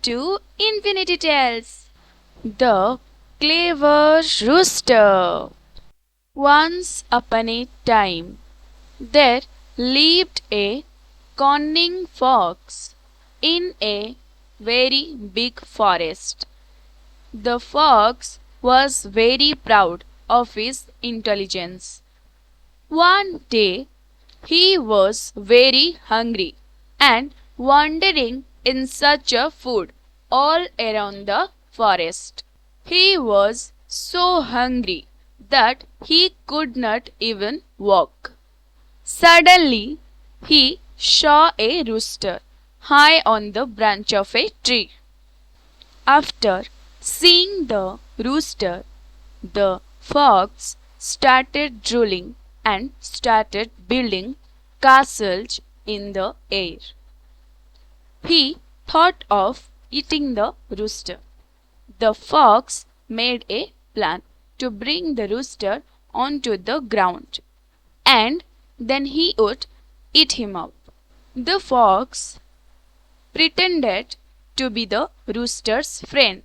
to Infinity Tales. The Clever Rooster. Once upon a time, there lived a cunning fox in a very big forest. The fox was very proud of his intelligence. One day, he was very hungry and wandering in search of food all around the forest. He was so hungry that he could not even walk. Suddenly, he saw a rooster high on the branch of a tree. After seeing the rooster, the fox started drooling and started building castles in the air. He thought of eating the rooster. The fox made a plan to bring the rooster onto the ground, and then he would eat him up. The fox pretended to be the rooster's friend.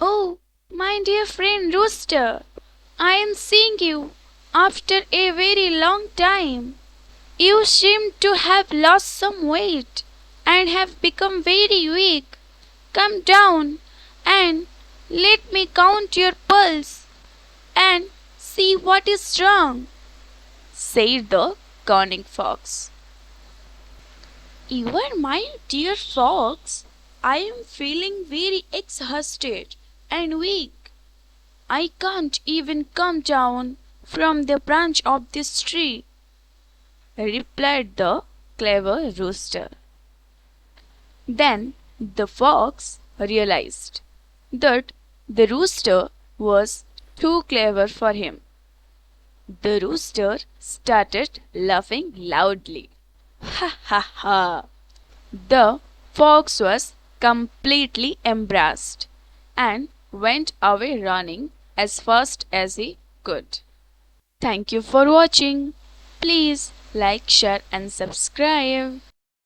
"Oh, my dear friend Rooster, I am seeing you after a very long time. You seem to have lost some weight and have become very weak. Come down and let me count your pulse and see what is wrong," said the cunning fox. "You are my dear fox. I am feeling very exhausted and weak. I can't even come down from the branch of this tree," replied the clever rooster. Then the fox realized that the rooster was too clever for him. The rooster started laughing loudly. Ha ha ha! The fox was completely embarrassed and went away running as fast as he could. Thank you for watching. Please like, share, and subscribe.